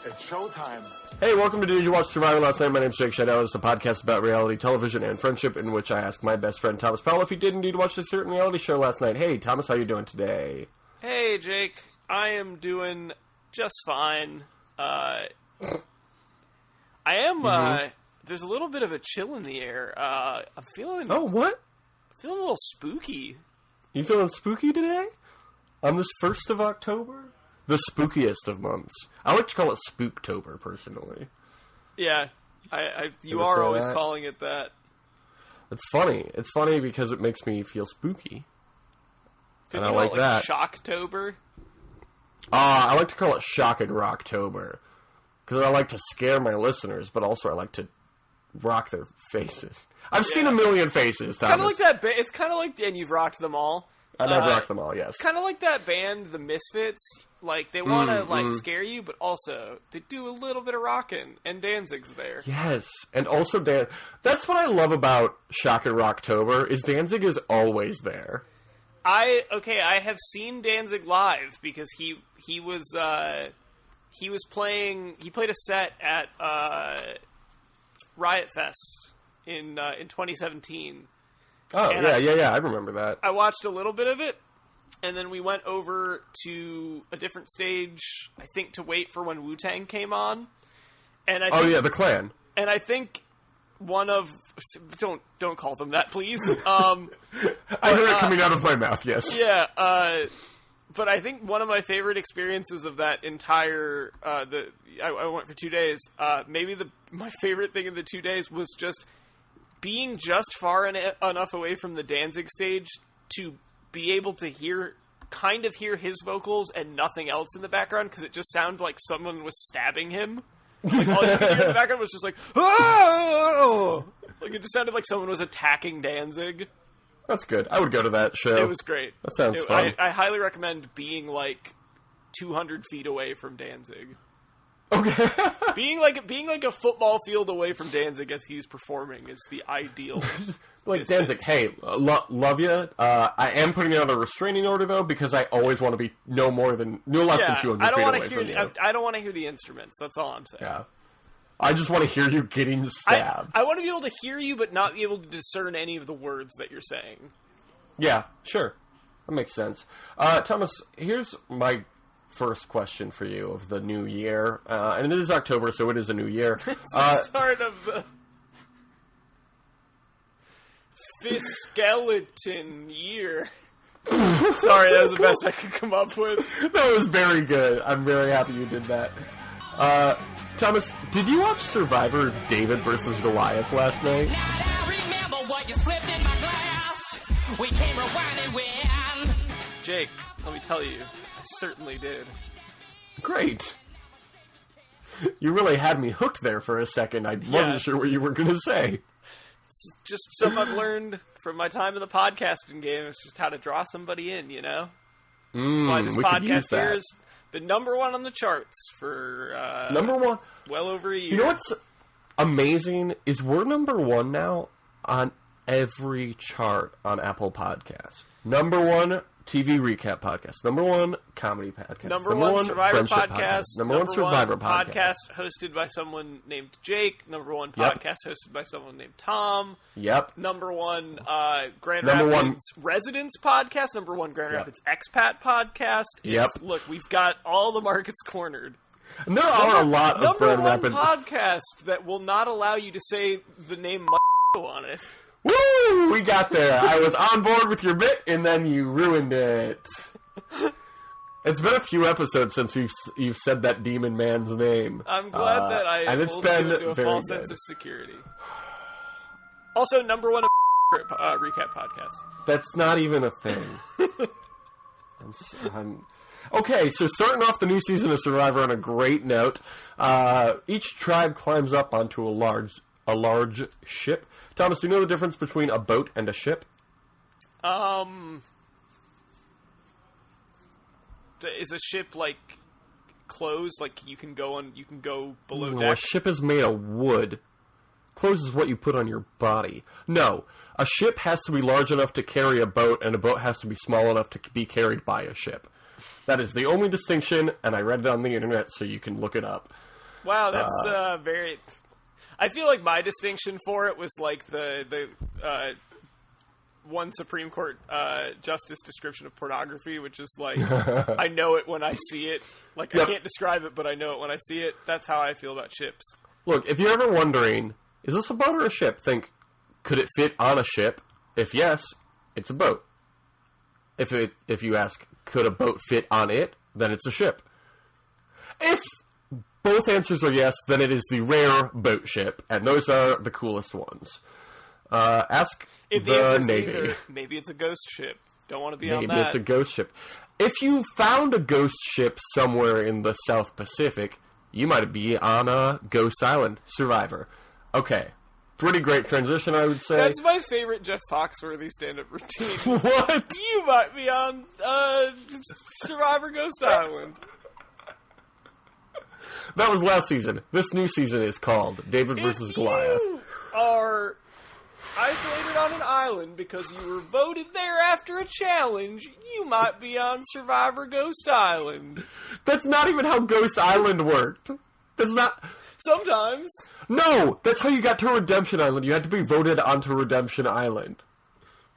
It's showtime. Hey, welcome to Did You Watch Survivor Last Night? My name's Jake Shadow. It's a podcast about reality television and friendship in which I ask my best friend Thomas Powell if he did indeed watch a certain reality show last night. Hey, Thomas, how you doing today? Hey, Jake. I am doing just fine. I am, there's a little bit of a chill in the air. I'm feeling... Oh, what? Feeling a little spooky. You feeling spooky today? On this 1st of October? The spookiest of months. I like to call it Spooktober, personally. Yeah, you are always calling it that. It's funny. It's funny because it makes me feel spooky. Couldn't and you I like that. Shocktober? I like to call it Shock and Rocktober. Because I like to scare my listeners, but also I like to rock their faces. I've seen a million faces, Thomas. Kind of like that. It's kind of like, and you've rocked them all. I've rocked them all. Yes. It's kind of like that band, the Misfits. Like they want to scare you, but also they do a little bit of rocking, and Danzig's there. Yes, and also that's what I love about Shock and Rocktober is Danzig is always there. I have seen Danzig live because he played a set at Riot Fest in 2017. Oh, and I remember that. I watched a little bit of it, and then we went over to a different stage, I think, to wait for when Wu-Tang came on. And the Clan. And I think one of... Don't call them that, please. I heard it coming out of my mouth, yes. Yeah, but I think one of my favorite experiences of that entire... I went for 2 days. Maybe my favorite thing in the 2 days was just... being just far enough away from the Danzig stage to be able to hear his vocals and nothing else in the background, because it just sounded like someone was stabbing him. Like, all you could hear in the background was just like, oh! Like, it just sounded like someone was attacking Danzig. That's good. I would go to that show. It was great. That sounds fun. I highly recommend being, like, 200 feet away from Danzig. Okay. being like a football field away from Danzig as he's performing is the ideal. Like distance. Danzig, hey, love you. I am putting out a restraining order though because I always want to be no less than 200 feet away from you. I don't want to hear the instruments. That's all I'm saying. Yeah. I just want to hear you getting stabbed. I want to be able to hear you, but not be able to discern any of the words that you're saying. Yeah, sure. That makes sense. Thomas, here's my first question for you of the new year. And it is October, so it is a new year. It's the start of the Fiskeleton year. Sorry, that was the best I could come up with. That was very good. I'm very happy you did that. Thomas, did you watch Survivor David versus Goliath last night? Now I remember what you slipped in my glass. We came rewinding when... Jake, let me tell you, I certainly did. Great. You really had me hooked there for a second. I wasn't sure what you were going to say. It's just something I've learned from my time in the podcasting game. It's just how to draw somebody in, you know? That's why this podcast here is the number one on the charts for number one, well over a year. You know what's amazing is we're number one now on every chart on Apple Podcasts. Number one TV recap podcast. Number one comedy podcast. Number one Survivor podcast. Number one Survivor podcast. Hosted by someone named Jake. Number one podcast hosted by someone named Tom. Yep. Number one Grand Rapids Residents podcast. Number one Grand Rapids Expat podcast. Look, we've got all the markets cornered. And there are a lot of Grand Rapids podcast that will not allow you to say the name on it. Woo! We got there. I was on board with your bit, and then you ruined it. It's been a few episodes since you've said that demon man's name. I'm glad that I pulled you into a false sense of security. Also, number one recap podcast. That's not even a thing. Okay, so starting off the new season of Survivor on a great note. Each tribe climbs up onto a large ship. Thomas, do you know the difference between a boat and a ship? Is a ship like closed? Like you can go below deck? No, a ship is made of wood. Clothes is what you put on your body. No, a ship has to be large enough to carry a boat, and a boat has to be small enough to be carried by a ship. That is the only distinction, and I read it on the internet, so you can look it up. Wow, that's very... I feel like my distinction for it was like the one Supreme Court justice description of pornography, which is like, I know it when I see it. Like, I can't describe it, but I know it when I see it. That's how I feel about ships. Look, if you're ever wondering, is this a boat or a ship? Think, could it fit on a ship? If yes, it's a boat. If you ask, could a boat fit on it? Then it's a ship. If both answers are yes, then it is the rare boat ship, and those are the coolest ones. Ask if the Navy. Either, maybe it's a ghost ship. Don't want to be on that. Maybe it's a ghost ship. If you found a ghost ship somewhere in the South Pacific, you might be on a ghost island. Survivor. Okay. Pretty great transition, I would say. That's my favorite Jeff Foxworthy stand-up routine. What? You might be on Survivor Ghost Island. That was last season. This new season is called David vs. Goliath. You are isolated on an island because you were voted there after a challenge, you might be on Survivor Ghost Island. That's not even how Ghost Island worked. That's not... Sometimes. No! That's how you got to Redemption Island. You had to be voted onto Redemption Island.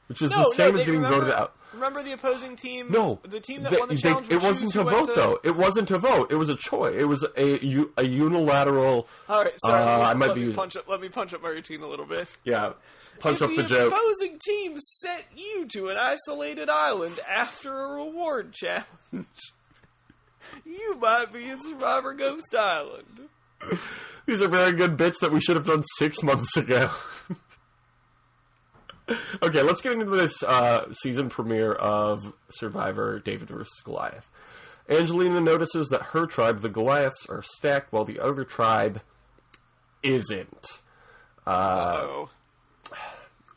Which is the same as getting voted out. Remember the opposing team? No. The team that won the challenge? It wasn't a vote, though. It wasn't a vote. It was a choice. It was a unilateral... All right, sorry. let me punch up my routine a little bit. Yeah. Punch up the joke. If the opposing team sent you to an isolated island after a reward challenge, you might be in Survivor Ghost Island. These are very good bits that we should have done 6 months ago. Okay, let's get into this season premiere of Survivor David vs. Goliath. Angelina notices that her tribe, the Goliaths, are stacked while the other tribe isn't. Uh-oh.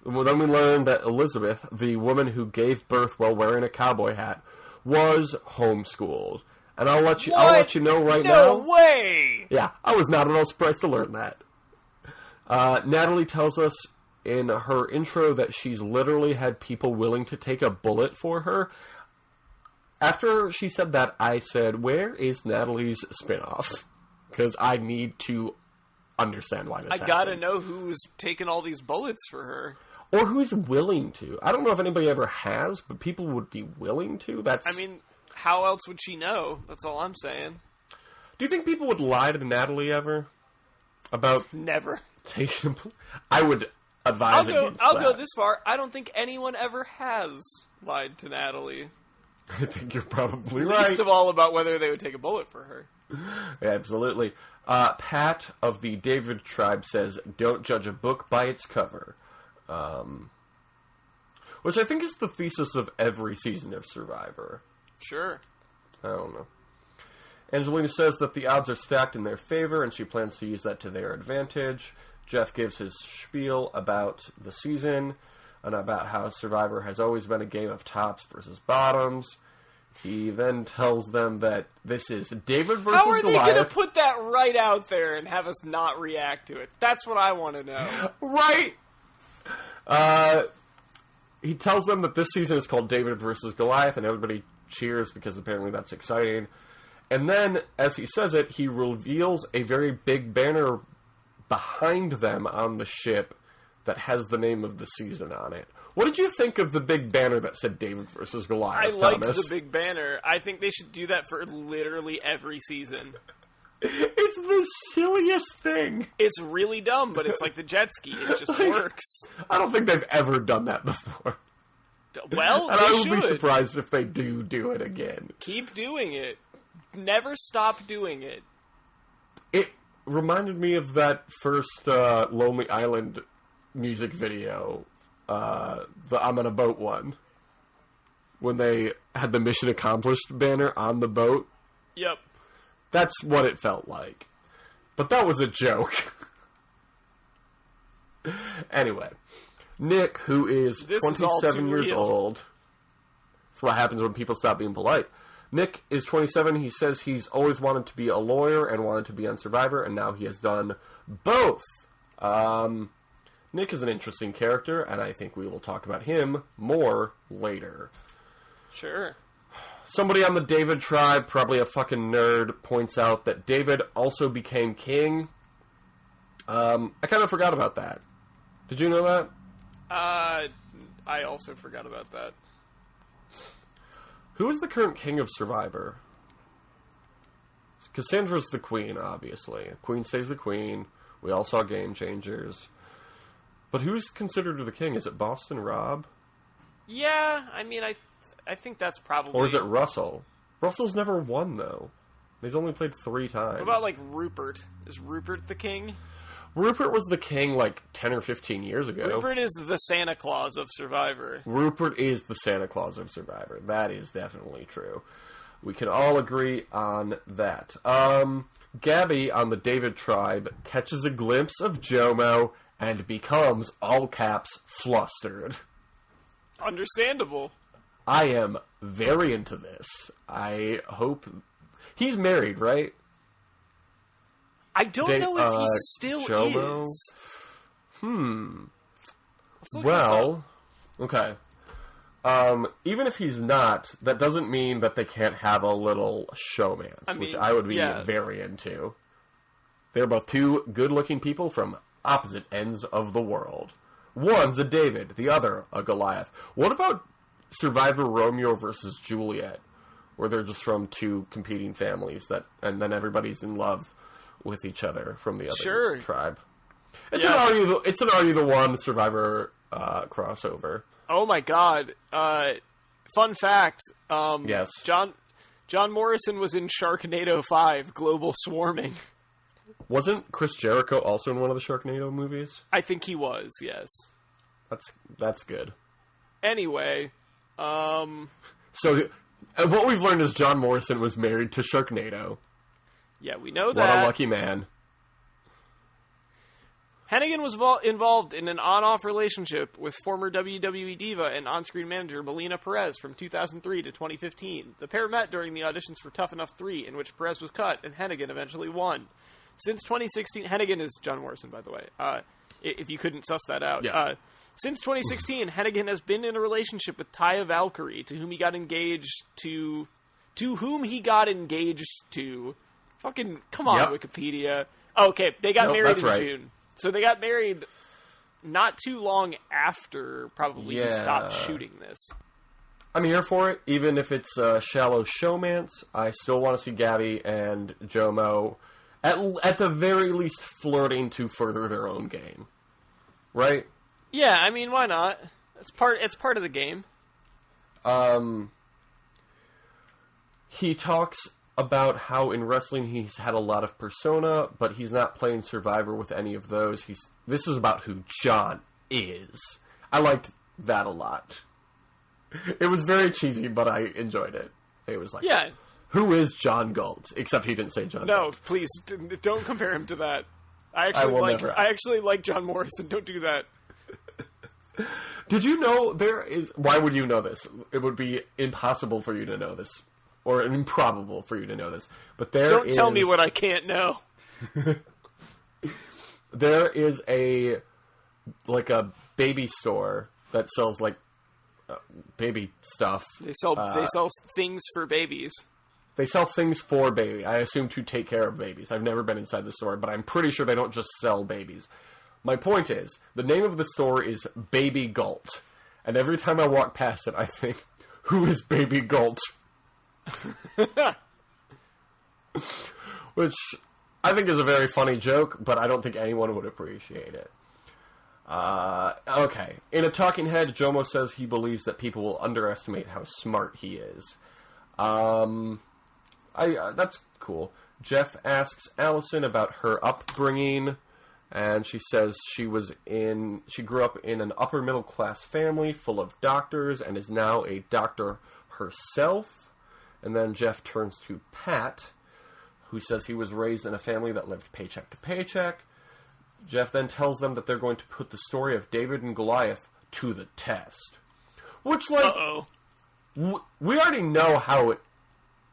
Well, then we learn that Elizabeth, the woman who gave birth while wearing a cowboy hat, was homeschooled. And I'll let you know right now. No way! Yeah, I was not at all surprised to learn that. Natalie tells us in her intro that she's literally had people willing to take a bullet for her. After she said that, I said, where is Natalie's spinoff? Because I need to understand why this happened. I gotta know who's taking all these bullets for her. Or who's willing to. I don't know if anybody ever has, but people would be willing to. I mean, how else would she know? That's all I'm saying. Do you think people would lie to Natalie ever? About... Never. Taking... I would advise against that. I'll go this far. I don't think anyone ever has lied to Natalie. I think you're probably right. Least of all about whether they would take a bullet for her. Yeah, absolutely. Pat of the David tribe says, don't judge a book by its cover. Which I think is the thesis of every season of Survivor. Sure. I don't know. Angelina says that the odds are stacked in their favor, and she plans to use that to their advantage. Jeff gives his spiel about the season, and about how Survivor has always been a game of tops versus bottoms. He then tells them that this is David versus Goliath. How are they going to put that right out there and have us not react to it? That's what I want to know. Right! He tells them that this season is called David versus Goliath, and everybody cheers because apparently that's exciting. And then, as he says it, he reveals a very big banner behind them on the ship that has the name of the season on it. What did you think of the big banner that said David versus Goliath, I liked Thomas? the big banner. I think they should do that for literally every season. It's the silliest thing. It's really dumb, but it's like the jet ski. It just works. I don't think they've ever done that before. Well, and they I would should. be surprised if they do it again. Keep doing it. Never stop doing it. It reminded me of that first Lonely Island music video, the I'm on a Boat one, when they had the Mission Accomplished banner on the boat. Yep. That's what it felt like. But that was a joke. Anyway, Nick, who is 27 years old... That's what happens when people stop being polite. Nick is 27. He says he's always wanted to be a lawyer and wanted to be on Survivor, and now he has done both. Nick is an interesting character, and I think we will talk about him more later. Sure. Somebody on the David tribe, probably a fucking nerd, points out that David also became king. I kind of forgot about that. Did you know that? I also forgot about that. Who is the current king of Survivor? Cassandra's the queen, obviously. Queen stays the queen. We all saw Game Changers. But who's considered the king? Is it Boston Rob? Yeah, I mean, I think that's probably... Or is it Russell? Russell's never won, though. He's only played 3 times. What about, like, Rupert? Is Rupert the king? Rupert was the king, like, 10 or 15 years ago. Rupert is the Santa Claus of Survivor. Rupert is the Santa Claus of Survivor. That is definitely true. We can all agree on that. Gabby on the David tribe catches a glimpse of Jomo and becomes, all caps, flustered. Understandable. I am very into this. I hope... He's married, right? I don't know if he still Jomo? is. Let's look Well, okay. Even if he's not, that doesn't mean that they can't have a little showmance, which I would be very into. They're both 2 good-looking people from opposite ends of the world. One's a David, the other a Goliath. What about Survivor Romeo versus Juliet, where they're just from 2 competing families and then everybody's in love with each other from the other tribe? It's an Are You the One Survivor crossover. Oh my god. Fun fact. Yes. John Morrison was in Sharknado 5, Global Swarming. Wasn't Chris Jericho also in one of the Sharknado movies? I think he was, yes. That's good. Anyway, So, what we've learned is John Morrison was married to Sharknado. Yeah, we know that. What a lucky man. Hennigan was involved in an on-off relationship with former WWE diva and on-screen manager Melina Perez from 2003 to 2015. The pair met during the auditions for Tough Enough 3, in which Perez was cut and Hennigan eventually won. Since 2016... Hennigan is John Morrison, by the way, if you couldn't suss that out. Yeah. Since 2016, Hennigan has been in a relationship with Taya Valkyrie, to whom he got engaged to... Fucking, come on, Wikipedia. Okay, they got married in June. So they got married not too long after probably he stopped shooting this. I'm here for it, even if it's a shallow showmance. I still want to see Gabby and Jomo, at the very least, flirting to further their own game. Right? Yeah, I mean, why not? It's part of the game. He talks about how in wrestling he's had a lot of persona, but he's not playing Survivor with any of those. This is about who John is. I liked that a lot. It was very cheesy, but I enjoyed it. It was like, who is John Galt? Except he didn't say John Galt. No, please, don't compare him to that. I actually like John Morrison. Don't do that. Did you know why would you know this? It would be impossible for you to know this. Or improbable for you to know this. But Don't tell me what I can't know. There is a baby store that sells baby stuff. They sell things for babies. They sell things for baby. I assume to take care of babies. I've never been inside the store, but I'm pretty sure they don't just sell babies. My point is, the name of the store is Baby Galt. And every time I walk past it, I think, who is Baby Galt? Which I think is a very funny joke, but I don't think anyone would appreciate it. Okay. In a talking head, Jomo says he believes that people will underestimate how smart he is. That's cool. Jeff asks Allison about her upbringing, and she says she grew up in an upper middle class family full of doctors and is now a doctor herself. And then Jeff turns to Pat, who says he was raised in a family that lived paycheck to paycheck. Jeff then tells them that they're going to put the story of David and Goliath to the test. Which, we already know how it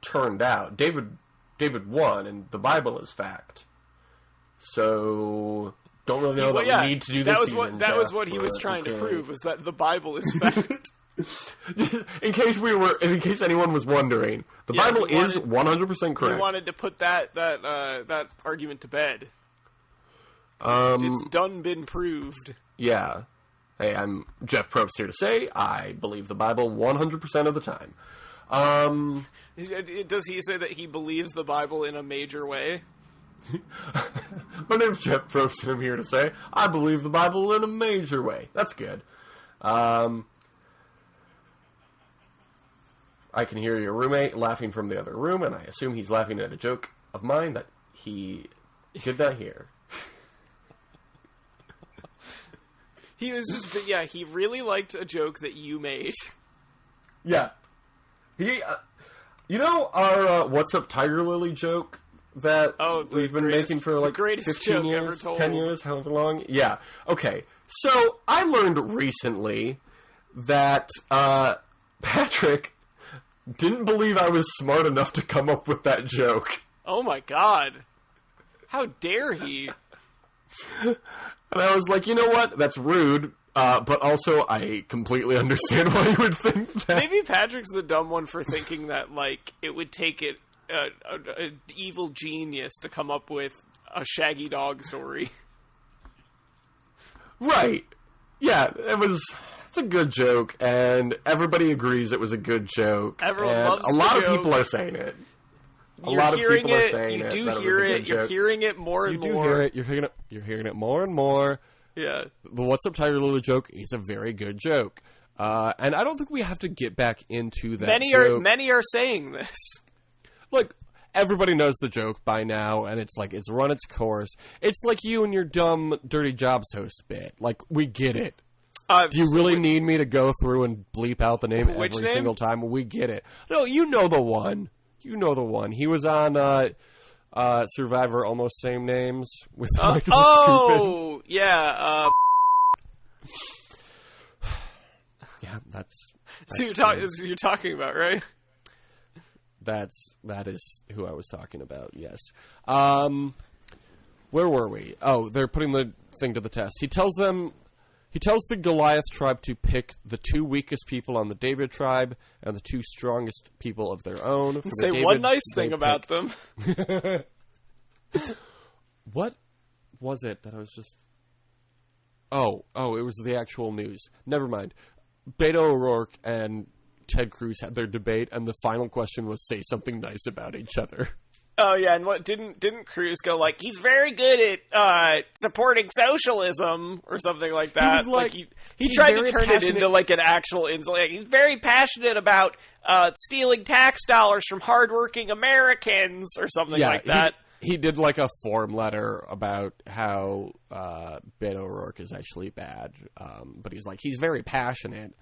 turned out. David won, and the Bible is fact. So, don't really know that we need to do this season. That was what he was trying to prove, was that the Bible is fact. In case anyone was wondering, the Bible is 100% correct. We wanted to put that argument to bed. It's been proved. Yeah. Hey, I'm Jeff Probst here to say I believe the Bible 100% of the time. Does he say that he believes the Bible in a major way? My name's Jeff Probst, and I'm here to say I believe the Bible in a major way. That's good. I can hear your roommate laughing from the other room, and I assume he's laughing at a joke of mine that he did not hear. He was just, he really liked a joke that you made. Yeah. You know our What's Up Tiger Lily joke that we've been making for like 15 years, 10 years, however long? Yeah. Okay. So I learned recently that Patrick didn't believe I was smart enough to come up with that joke. Oh my god. How dare he? And I was like, you know what? That's rude. But also, I completely understand why you would think that. Maybe Patrick's the dumb one for thinking that, like, it would take an evil genius to come up with a Shaggy Dog story. Right. Yeah, it's a good joke, and everybody agrees it was a good joke. Everyone and loves a lot the of joke. people are saying it. You're hearing it. You do hear it. You're hearing it more and more. You do hear it. You're hearing it more and more. Yeah. The What's Up Tiger Lily joke is a very good joke. And I don't think we have to get back into that joke. Many are saying this. Look, everybody knows the joke by now, and it's like, it's run its course. It's like you and your dumb Dirty Jobs host bit. Like, we get it. Do you really need me to go through and bleep out the name every single time? We get it. No, you know the one. You know the one. He was on Survivor, almost same names with Michael Scoopin. Yeah. Yeah, that's so you're talking about, right? That is who I was talking about. Yes. Where were we? Oh, they're putting the thing to the test. He tells the Goliath tribe to pick the 2 weakest people on the David tribe and the 2 strongest people of their own. For say David, one nice thing about them. What was it that I was just... Oh, it was the actual news. Never mind. Beto O'Rourke and Ted Cruz had their debate, and the final question was, say something nice about each other. Oh yeah, and what didn't Cruz go like, he's very good at supporting socialism or something like that? He tried to turn it into like an actual insult. Like, he's very passionate about stealing tax dollars from hardworking Americans or something like that. He did like a form letter about how Beto O'Rourke is actually bad, but he's very passionate.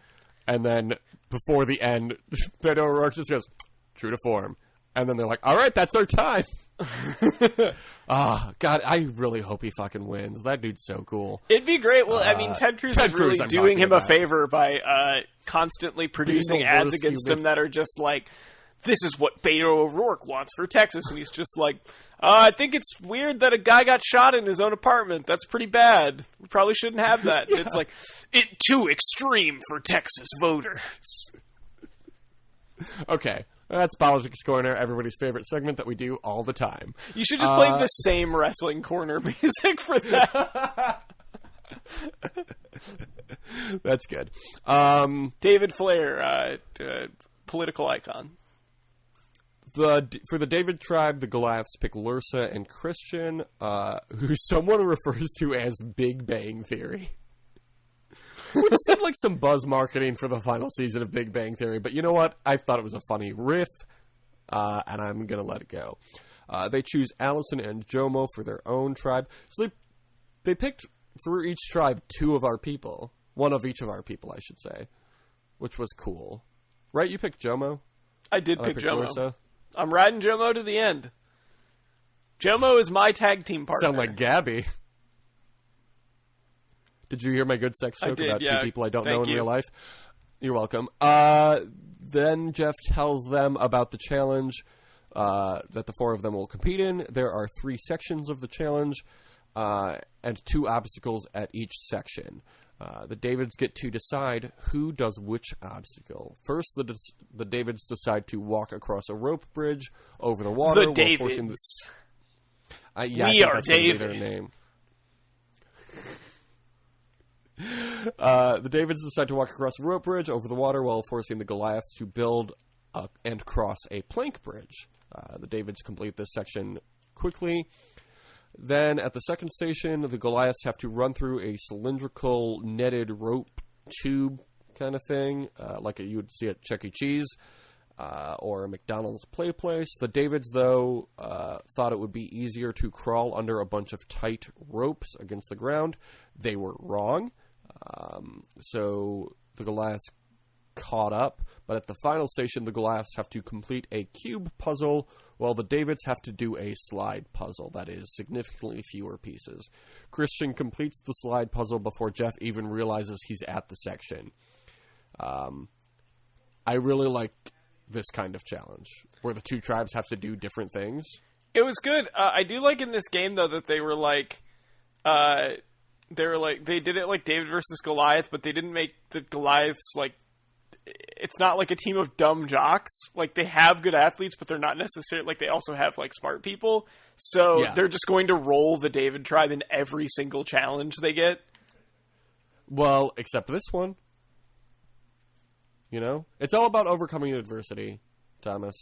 And then before the end, Beto O'Rourke just goes, true to form. And then they're like, all right, that's our time. God, I really hope he fucking wins. That dude's so cool. It'd be great. Well, I mean, Ted Cruz is really doing him a favor by constantly producing ads against him that are just like, this is what Beto O'Rourke wants for Texas. And he's just like, I think it's weird that a guy got shot in his own apartment. That's pretty bad. We probably shouldn't have that. Yeah. It's like, too extreme for Texas voters. Okay. That's Politics Corner, everybody's favorite segment that we do all the time. You should just play the same Wrestling Corner music for that. That's good. David Flair, political icon. For the David tribe, the Goliaths pick Lursa and Christian, who someone refers to as Big Bang Theory. Which seemed like some buzz marketing for the final season of Big Bang Theory, but you know what? I thought it was a funny riff, and I'm going to let it go. They choose Allison and Jomo for their own tribe. So they picked, for each tribe, 2 of our people. 1 of each of our people, I should say. Which was cool. Right? You picked Jomo? I did pick Jomo. Lursa. I'm riding Jomo to the end. Jomo is my tag team partner. Sound like Gabby. Did you hear my good sex joke about 2 people I don't know in real life? You're welcome. Then Jeff tells them about the challenge that the 4 of them will compete in. There are 3 sections of the challenge and 2 obstacles at each section. The Davids get to decide who does which obstacle. First, the Davids decide to walk across a rope bridge over the water. The Davids. We are David. Their name. The Davids decide to walk across a rope bridge over the water while forcing the Goliaths to build and cross a plank bridge. The Davids complete this section quickly. Then, at the second station, the Goliaths have to run through a cylindrical netted rope tube kind of thing, like you would see at Chuck E. Cheese or a McDonald's play place. The Davids, though, thought it would be easier to crawl under a bunch of tight ropes against the ground. They were wrong. So the Goliaths caught up, but at the final station, the Goliaths have to complete a cube puzzle, while the Davids have to do a slide puzzle that is significantly fewer pieces. Christian completes the slide puzzle before Jeff even realizes he's at the section. I really like this kind of challenge, where the two tribes have to do different things. It was good. I do like in this game, though, that they were like... they did it like David versus Goliath, but they didn't make the Goliaths like, it's not like a team of dumb jocks. Like, they have good athletes, but they're not necessarily, like, they also have like smart people. So they're just going to roll the David tribe in every single challenge they get. Well, except this one. You know? It's all about overcoming adversity, Thomas.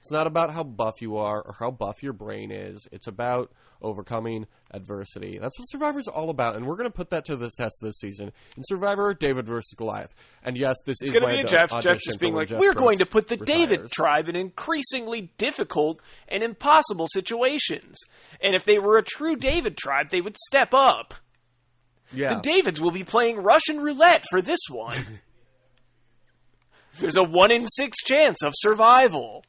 It's not about how buff you are or how buff your brain is. It's about overcoming adversity. That's what Survivor's all about, and we're going to put that to the test this season. In Survivor, David versus Goliath. And yes, this is going to be a Jeff just being like, we're going to put the David tribe in increasingly difficult and impossible situations. And if they were a true David tribe, they would step up. Yeah. The Davids will be playing Russian roulette for this one. There's a 1 in 6 chance of survival.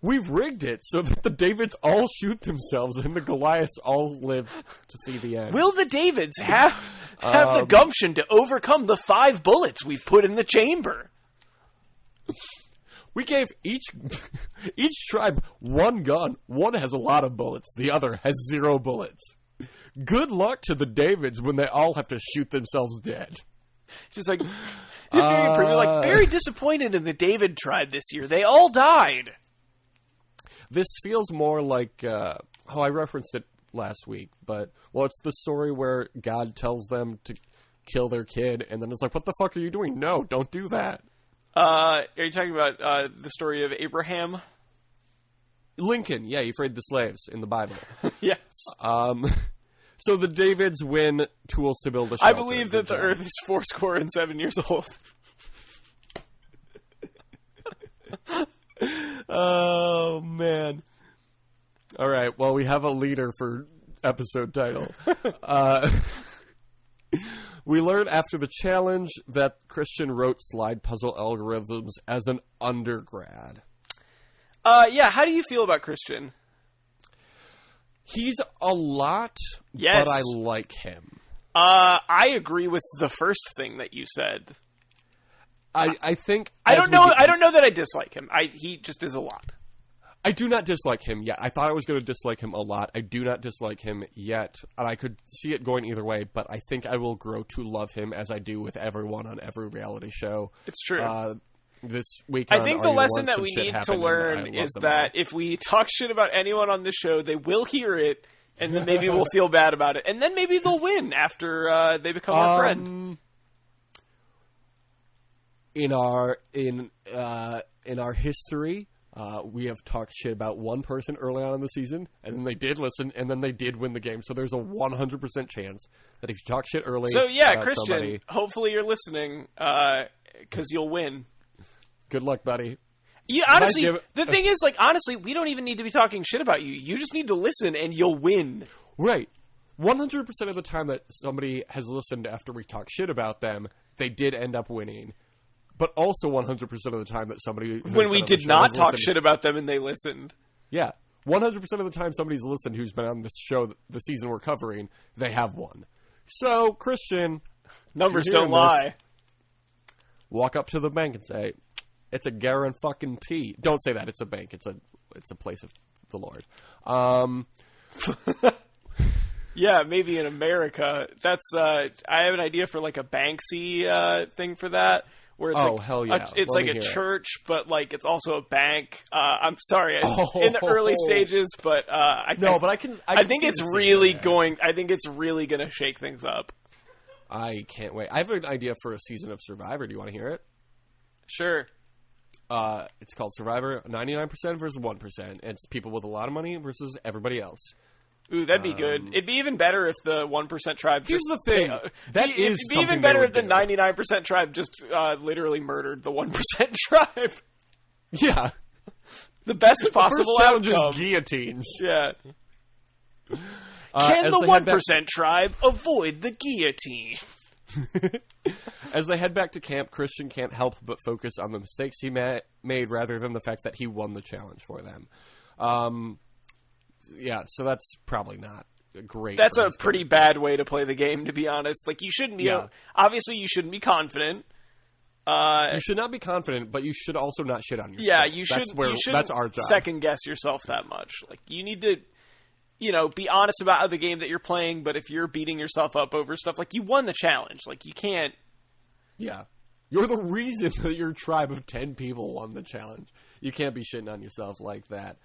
We've rigged it so that the Davids all shoot themselves and the Goliaths all live to see the end. Will the Davids have the gumption to overcome the 5 bullets we've put in the chamber? We gave each tribe one gun. One has a lot of bullets. The other has 0 bullets. Good luck to the Davids when they all have to shoot themselves dead. Just like, very disappointed in the David tribe this year. They all died. This feels more like, I referenced it last week, but, well, it's the story where God tells them to kill their kid, and then it's like, what the fuck are you doing? No, don't do that. Are you talking about the story of Abraham? Lincoln, yeah, he freed the slaves in the Bible. Yes. So the Davids win tools to build a shelter. I believe that the earth is 77 years old. Oh, man. All right, well, we have a leader for episode title. We learned after the challenge that Christian wrote slide puzzle algorithms as an undergrad. Yeah, how do you feel about Christian? He's a lot, yes. But I like him. I agree with the first thing that you said. I think... I don't know that I dislike him. He just is a lot. I do not dislike him yet. I thought I was going to dislike him a lot. I do not dislike him yet. And I could see it going either way, but I think I will grow to love him as I do with everyone on every reality show. It's true. This week I think the lesson that we need to learn is that if we talk shit about anyone on this show, they will hear it, and then maybe we'll feel bad about it. And then maybe they'll win after they become our friend. In our history, we have talked shit about one person early on in the season, and then they did listen, and then they did win the game. So there's a 100% chance that if you talk shit early, so yeah, Christian, hopefully you're listening, because you'll win. Good luck, buddy. Yeah, honestly, the thing is, honestly, we don't even need to be talking shit about you. You just need to listen, and you'll win. Right. 100% of the time that somebody has listened after we talk shit about them, they did end up winning. But also 100% of the time that somebody... When we did not talk shit about them and they listened. Yeah. 100% of the time somebody's listened who's been on this show, the season we're covering, they have won. So, Christian... Numbers don't lie. Walk up to the bank and say, it's a guarantee. Don't say that. It's a bank. It's a place of the Lord. Yeah, maybe in America. That's I have an idea for like a Banksy thing for that. Where it's hell yeah. It's Let like me a hear it. church, but like it's also a bank. I'm sorry, it's in the early stages, but I think it's really going. I think it's really going to shake things up. I can't wait. I have an idea for a season of Survivor. Do you want to hear it? Sure. It's called Survivor 99% versus 1%. It's people with a lot of money versus everybody else. Ooh, that'd be good. It'd be even better if the 1% tribe. Here's the thing. It'd be even better if the 99% tribe just literally murdered the 1% tribe. Yeah. The best possible challenge outcome. is guillotines. Yeah. Can the 1% tribe avoid the guillotine? As they head back to camp, Christian can't help but focus on the mistakes he made rather than the fact that he won the challenge for them. Yeah, so that's probably not great. That's a pretty bad way to play the game, to be honest. Like, you shouldn't be... Obviously, you shouldn't be confident. You should not be confident, but you should also not shit on yourself. Yeah, you shouldn't that's our job. Second-guess yourself that much. Like, you need to... be honest about the game that you're playing, but if you're beating yourself up over stuff, like, you won the challenge. Like, you can't... Yeah. You're the reason that your tribe of 10 people won the challenge. You can't be shitting on yourself like that.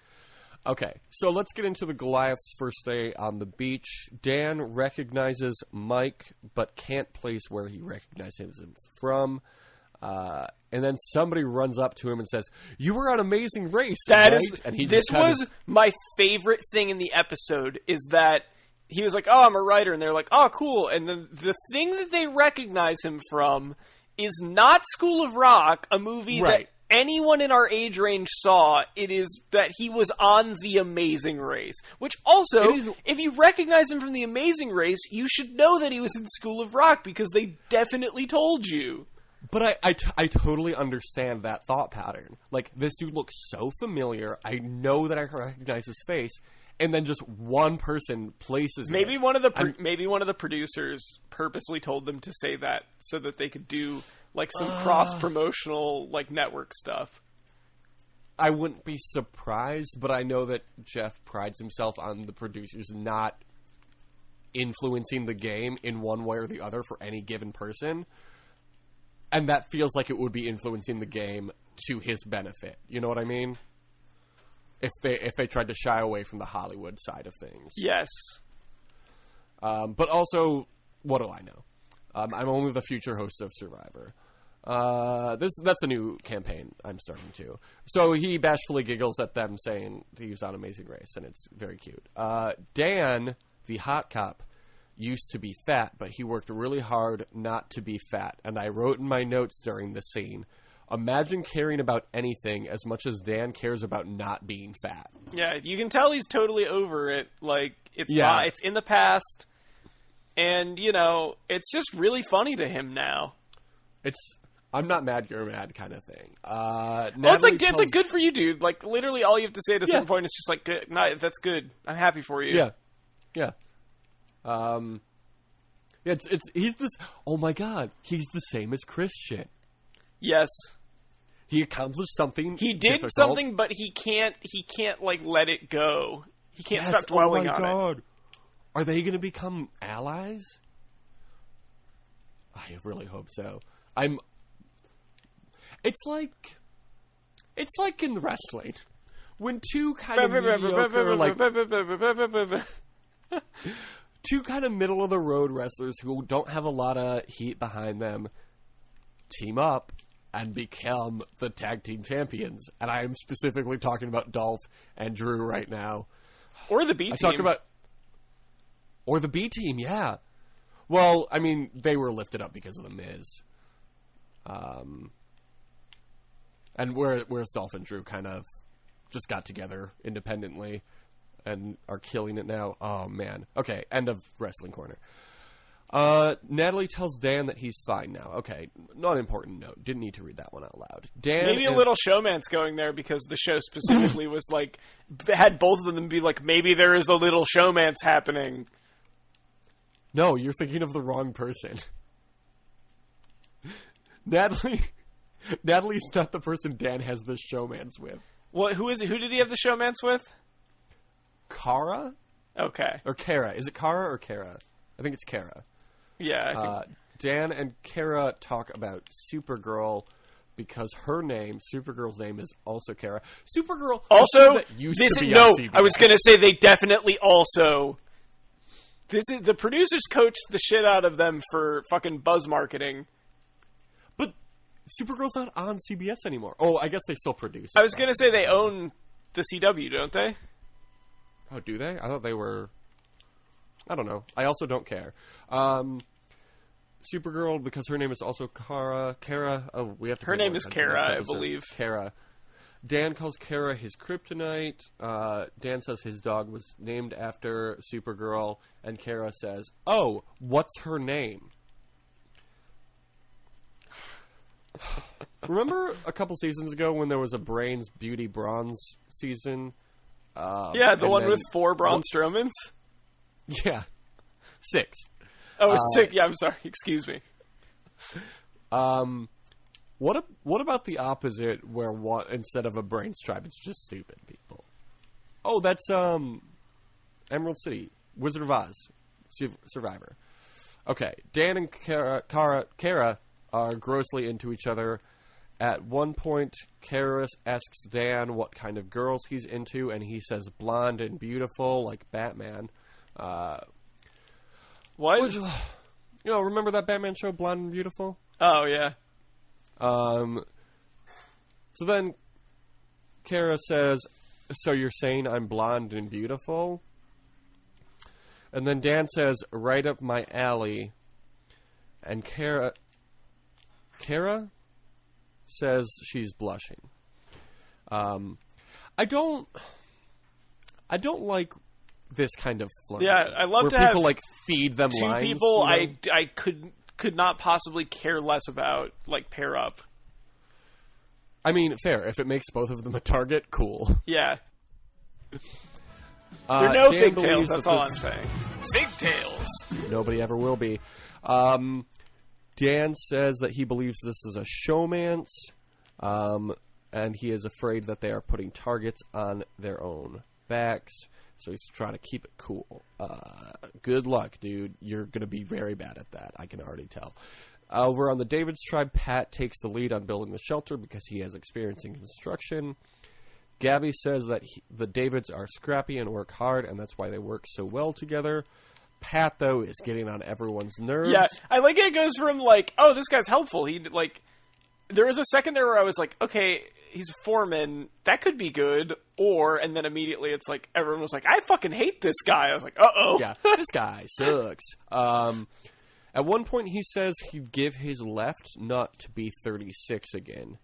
Okay, so let's get into the Goliath's first day on the beach. Dan recognizes Mike, but can't place where he recognizes him from. And then somebody runs up to him and says, "You were on Amazing Race, right?" And this was my favorite thing in the episode, is that he was like, "Oh, I'm a writer," and they're like, "Oh, cool." And then the thing that they recognize him from is not School of Rock, a movie that anyone in our age range saw. It is that he was on The Amazing Race, which also, if you recognize him from The Amazing Race, you should know that he was in School of Rock because they definitely told you. But I totally understand that thought pattern. Like, this dude looks so familiar. I know that I recognize his face, and then just one person places maybe one of the producers purposely told them to say that so that they could do like some cross promotional like network stuff. I wouldn't be surprised, but I know that Jeff prides himself on the producers not influencing the game in one way or the other for any given person. And that feels like it would be influencing the game to his benefit. You know what I mean? If they tried to shy away from the Hollywood side of things. Yes. But also, what do I know? I'm only the future host of Survivor. That's a new campaign I'm starting to. So he bashfully giggles at them saying he was on Amazing Race, and it's very cute. Dan, the hot cop, used to be fat, but he worked really hard not to be fat. And I wrote in my notes during the scene, imagine caring about anything as much as Dan cares about not being fat. Yeah, you can tell he's totally over it. Like, it's in the past, and, it's just really funny to him now. I'm not mad, you're mad kind of thing. It's like good for you, dude. Like, literally all you have to say at a certain point is just like, good, nah, that's good. I'm happy for you. Yeah. He's this. Oh my God, he's the same as Christian. Yes, he accomplished something. He did something, but he can't like let it go. He can't stop dwelling on it. Oh my God, are they going to become allies? I really hope so. It's like in wrestling when two kind of mediocre, like. Two kind of middle-of-the-road wrestlers who don't have a lot of heat behind them team up and become the tag team champions. And I am specifically talking about Dolph and Drew right now. Or the B team. Or the B team, yeah. Well, I mean, they were lifted up because of The Miz. And whereas Dolph and Drew kind of just got together independently and are killing it now. Oh, man. Okay, end of Wrestling Corner. Natalie tells Dan that he's fine now. Okay, not an important note. Didn't need to read that one out loud. Dan maybe a little showman's going there because the show specifically was like, had both of them be like, maybe there is a little showman's happening. No, you're thinking of the wrong person. Natalie's not the person Dan has the showman's with. What? Who is it? Who did he have the showman's with? Cara? Okay. Or Kara. Is it Kara or Kara? I think it's Kara. Yeah. I think... Dan and Kara talk about Supergirl because Supergirl's name is also Kara. Supergirl also used to be no. on CBS. I was gonna say they definitely also. This is the producers coached the shit out of them for fucking buzz marketing. But Supergirl's not on CBS anymore. Oh, I guess they still produce it. I was gonna say they own the CW, don't they? Oh, do they? I thought they were... I don't know. I also don't care. Supergirl, because her name is also Kara. Oh, we have to... Her name is Kara, I believe. Kara. Dan calls Kara his kryptonite. Dan says his dog was named after Supergirl. And Kara says, oh, what's her name? Remember a couple seasons ago when there was a Brains Beauty Bronze season? Yeah, the one with 4 Braun Strowmans? Yeah. 6. Oh, 6. Yeah, I'm sorry. Excuse me. What about the opposite, where instead of a brains tribe, it's just stupid people? Oh, that's Emerald City, Wizard of Oz, Survivor. Okay, Dan and Kara are grossly into each other. At one point, Kara asks Dan what kind of girls he's into, and he says blonde and beautiful, like Batman. What? Remember that Batman show, Blonde and Beautiful? Oh, yeah. So then Kara says, so you're saying I'm blonde and beautiful? And then Dan says, right up my alley. And Kara says she's blushing. I don't like this kind of flirt. Yeah, I love to people have like feed them 2 lines. people I could not possibly care less about, like, pair up. I mean, fair. If it makes both of them a target, cool. Yeah. There are no Dan pigtails, believes that's that all I'm saying. Pigtails! Nobody ever will be. Dan says that he believes this is a showmance, and he is afraid that they are putting targets on their own backs, so he's trying to keep it cool. Good luck, dude. You're going to be very bad at that, I can already tell. Over on the Davids tribe, Pat takes the lead on building the shelter because he has experience in construction. Gabby says that the Davids are scrappy and work hard, and that's why they work so well together. Pat, though, is getting on everyone's nerves. Yeah, I like it goes from, like, oh, this guy's helpful. There was a second there where I was like, okay, he's a foreman. That could be good. And then immediately it's like, everyone was like, I fucking hate this guy. I was like, uh-oh. Yeah, this guy sucks. At one point, he says he'd give his left nut to be 36 again.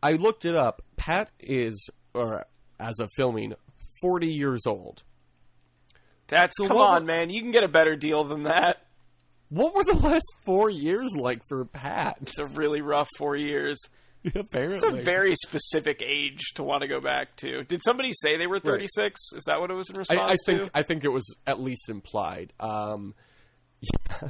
I looked it up. Pat is, as of filming, 40 years old. Come on, man. You can get a better deal than that. What were the last 4 years like for Pat? It's a really rough 4 years. Apparently. It's a very specific age to want to go back to. Did somebody say they were 36? Right. Is that what it was in response to? I think it was at least implied. Yeah.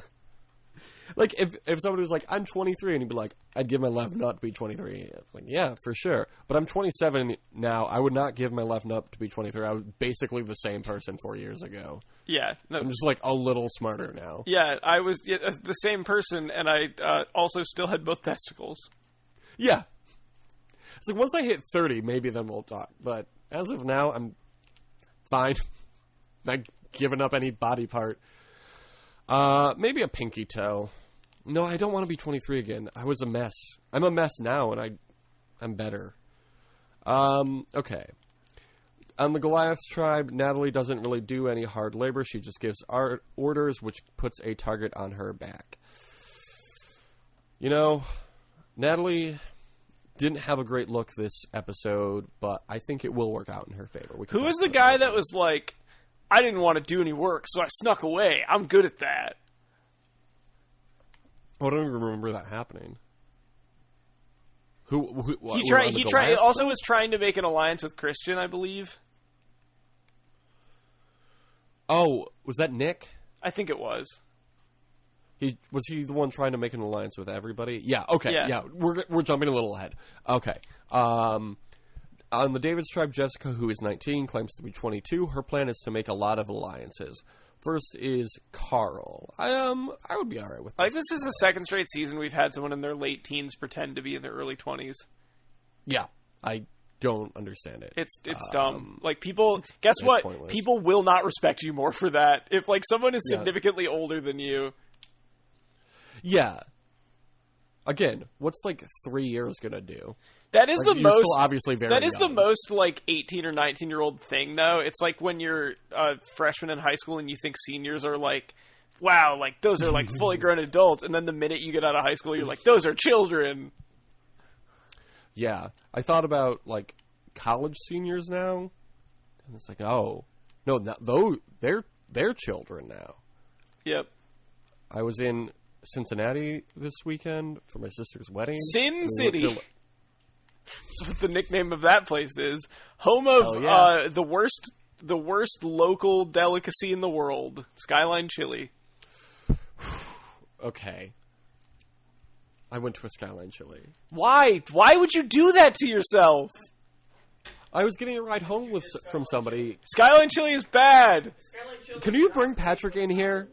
Like, if somebody was like, I'm 23, and he'd be like, I'd give my left nut to be 23. It's like, yeah, for sure. But I'm 27 now. I would not give my left nut to be 23. I was basically the same person 4 years ago. Yeah. No. I'm just, like, a little smarter now. Yeah, I was the same person, and I also still had both testicles. Yeah. It's like, once I hit 30, maybe then we'll talk. But as of now, I'm fine. Not giving up any body part. Maybe a pinky toe. No, I don't want to be 23 again. I was a mess. I'm a mess now, and I'm better. Okay. On the Goliath tribe, Natalie doesn't really do any hard labor. She just gives orders, which puts a target on her back. You know, Natalie didn't have a great look this episode, but I think it will work out in her favor. Who was the guy that was like, I didn't want to do any work, so I snuck away. I'm good at that. I don't even remember that happening. He also was trying to make an alliance with Christian, I believe. Oh, was that Nick? I think it was. Was he the one trying to make an alliance with everybody? Yeah. Okay. Yeah. We're jumping a little ahead. Okay. On the David's tribe, Jessica, who is 19, claims to be 22. Her plan is to make a lot of alliances. First is Carl. I would be all right with this. Like, this is the second straight season we've had someone in their late teens pretend to be in their early 20s. Yeah, I don't understand it. It's dumb. Like, people, guess what? Pointless. People will not respect you more for that. If, like, someone is Yeah. significantly older than you. Yeah. Again, what's, like, 3 years gonna do? That is Like, the you're most. still obviously very That is the young. most like 18 or 19-year-old thing, though. It's like when you're a freshman in high school and you think seniors are like, wow, like those are like fully grown adults, and then the minute you get out of high school, you're like, those are children. Yeah, I thought about like college seniors now, and it's like, oh no, though they're children now. Yep. I was in Cincinnati this weekend for my sister's wedding. Cin City. Went to- That's what the nickname of that place is. Home of Hell yeah. the worst local delicacy in the world, Skyline Chili. Okay. I went to a Skyline Chili. Why? Why would you do that to yourself? I was getting a ride home from somebody. Skyline Chili is bad. Can you bring Patrick in here?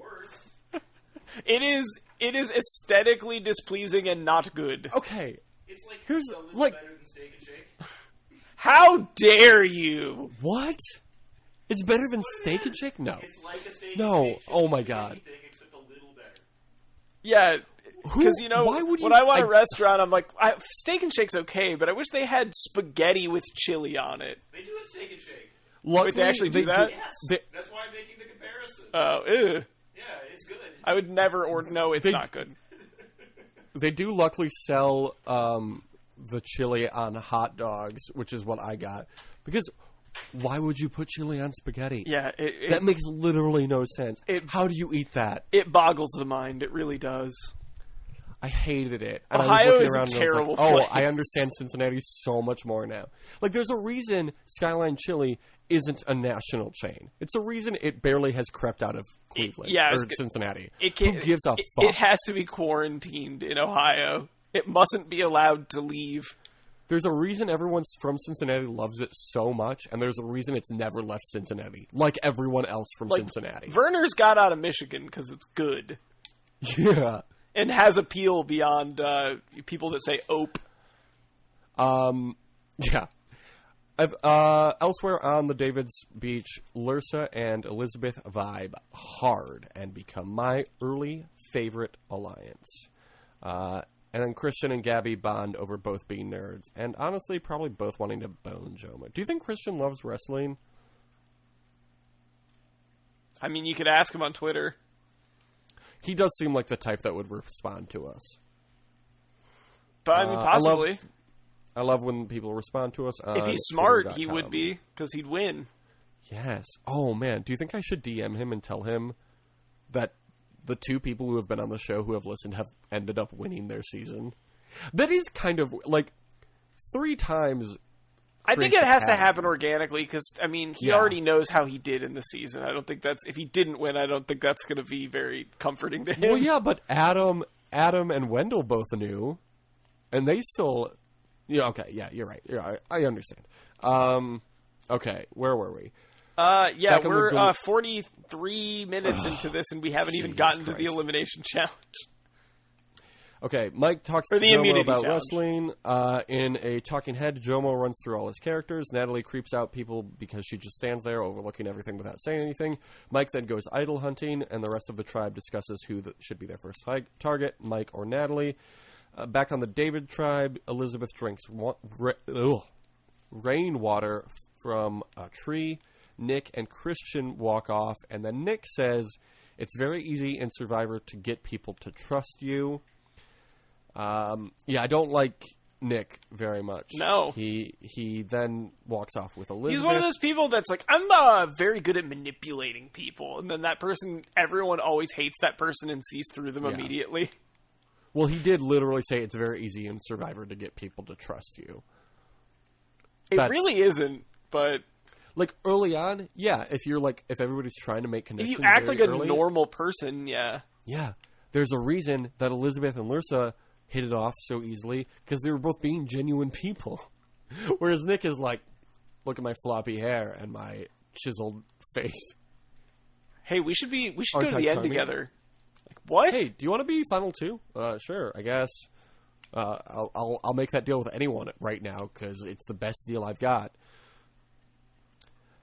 It is aesthetically displeasing and not good. Okay. It's like Here's, so much like- better than Steak and Shake. How dare you? What? It's better than Steak and Shake? No. It's like a Steak No. and Shake. Oh my It's God. anything except a little better. Yeah, because you know, why would when you- I want a I- restaurant, I'm like, Steak and Shake's okay, but I wish they had spaghetti with chili on it. They do it Steak and Shake. Luckily, they actually do that? Yes. They- That's why I'm making the comparison. Ew. Yeah, it's good. I would never order. No, it's They- not good. They do luckily sell the chili on hot dogs, which is what I got. Because why would you put chili on spaghetti? Yeah, That makes literally no sense. It- How do you eat that? it boggles the mind. It really does. I hated it. And Ohio I was looking is a around and I was terrible like, oh, place. I understand Cincinnati so much more now. Like, there's a reason Skyline Chili isn't a national chain. It's a reason it barely has crept out of Cleveland yeah, I or was Cincinnati. Who gives a fuck? It has to be quarantined in Ohio. It mustn't be allowed to leave. There's a reason everyone from Cincinnati loves it so much, and there's a reason it's never left Cincinnati, like everyone else from Like, Cincinnati. Verner's got out of Michigan because it's good Yeah. and has appeal beyond people that say "ope." Yeah. Elsewhere on the David's Beach, Lursa and Elizabeth vibe hard and become my early favorite alliance. And then Christian and Gabby bond over both being nerds, and honestly, probably both wanting to bone Joma. Do you think Christian loves wrestling? I mean, you could ask him on Twitter. He does seem like the type that would respond to us. But I mean, possibly. I love when people respond to us. If he's smart, he would be, because he'd win. Yes. Oh, man. Do you think I should DM him and tell him that the two people who have been on the show who have listened have ended up winning their season? That is kind of, like, 3 times. I think it has to happen organically, because, I mean, he Yeah. already knows how he did in the season. I don't think that's... If he didn't win, I don't think that's going to be very comforting to him. Well, yeah, but Adam and Wendell both knew, and they still... Yeah, okay, yeah, you're right. I understand. Okay, where were we? Yeah, Back on we're the 43 minutes into this, and we haven't even gotten to the Christ. elimination challenge. Okay, Mike talks Or to the Jomo immunity about challenge. wrestling. In a talking head, Jomo runs through all his characters. Natalie creeps out people because she just stands there overlooking everything without saying anything. Mike then goes idol hunting, and the rest of the tribe discusses who should be their first target, Mike or Natalie. Back on the David tribe, Elizabeth drinks rainwater from a tree. Nick and Christian walk off, and then Nick says, it's very easy in Survivor to get people to trust you. Yeah, I don't like Nick very much. No. He then walks off with Elizabeth. He's one of those people that's like, I'm very good at manipulating people, and then that person, everyone always hates that person and sees through them Yeah. immediately. Well, he did literally say it's very easy in Survivor to get people to trust you. It really isn't, but... Like, early on, yeah, if everybody's trying to make If connections you act very like a early, normal person, yeah. yeah, there's a reason that Elizabeth and Lursa hit it off so easily, because they were both being genuine people. Whereas Nick is like, look at my floppy hair and my chiseled face. Hey, we should go Aren't to I the end charming? together. Like, what? Hey, do you want to be final two? Sure, I guess. I'll make that deal with anyone right now because it's the best deal I've got.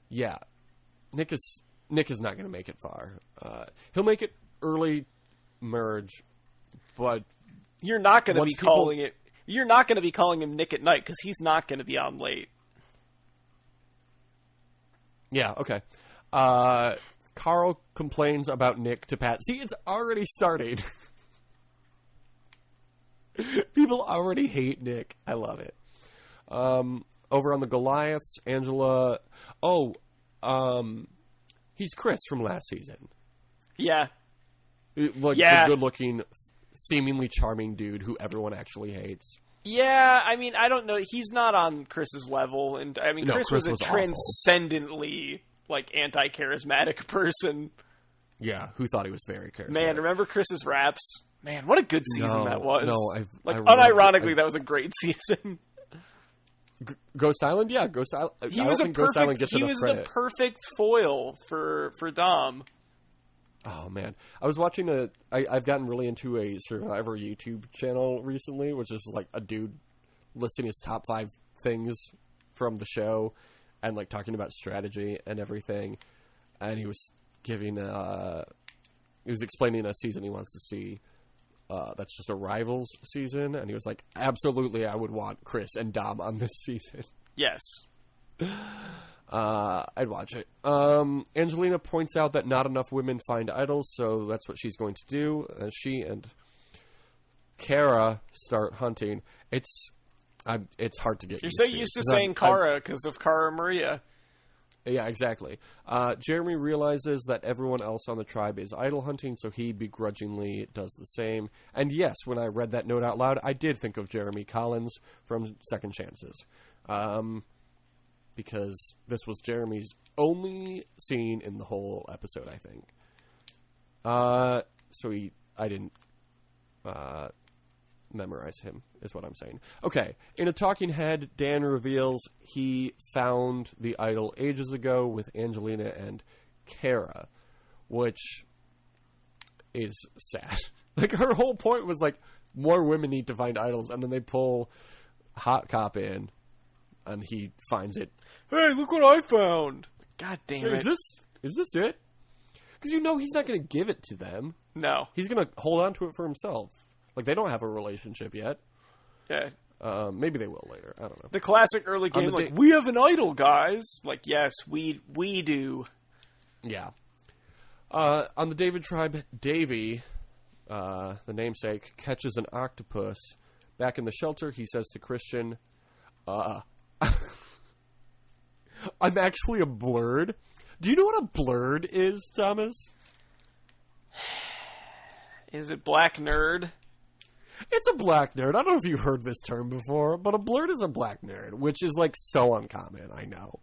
Yeah, Nick is not going to make it far. He'll make it early merge, but You're not going to be people- calling it. You're not going to be calling him Nick at Night because he's not going to be on late. yeah, okay. Carl complains about Nick to Pat. See, it's already starting. People already hate Nick. I love it. Over on the Goliaths, Angela... he's Chris from last season. Yeah. Like, Yeah. the good-looking, seemingly charming dude who everyone actually hates. Yeah, I mean, I don't know. He's not on Chris's level, and I mean, No, Chris Chris was a was awful. transcendently like anti-charismatic person. Yeah, who thought he was very charismatic. Man, remember Chris's raps? Man, what a good season No, that was. no, unironically, that was a great season. Ghost Island? Yeah, Ghost Island. He I was don't think Ghost Island gets he enough was credit. the perfect foil for Dom. Oh, man. I was watching I've gotten really into a Survivor YouTube channel recently, which is like a dude listing his top 5 things from the show and like talking about strategy and everything. And he was giving he was explaining a season he wants to see that's just a Rivals season, and he was like, absolutely, I would want Chris and Dom on this season. Yes. I'd watch it. Angelina points out that not enough women find idols, so that's what she's going to do. She and Kara start hunting. It's hard to get You're used so to. used to 'cause saying I've- Kara because of Cara Maria. Yeah, exactly. Jeremy realizes that everyone else on the tribe is idol hunting, so he begrudgingly does the same. And yes, when I read that note out loud, I did think of Jeremy Collins from Second Chances. Because this was Jeremy's only scene in the whole episode, I think. I didn't memorize him, is what I'm saying. Okay, in a talking head, Dan reveals he found the idol ages ago with Angelina and Kara, which is sad. Like, her whole point was, like, more women need to find idols, and then they pull Hot Cop in, and he finds it. Hey, look what I found! God damn Hey, it. is this it? Because you know he's not going to give it to them. No. He's going to hold on to it for himself. Like, they don't have a relationship yet. Yeah. Maybe they will later. I don't know. The classic early On game, the like, we have an idol, guys! Like, yes, we do. Yeah. On the David tribe, Davy, the namesake, catches an octopus. Back in the shelter, he says to Christian, I'm actually a blurred. Do you know what a blurred is, Thomas? Is it Black Nerd? It's a black nerd. I don't know if you've heard this term before, but a blurred is a black nerd, which is, like, so uncommon, I know.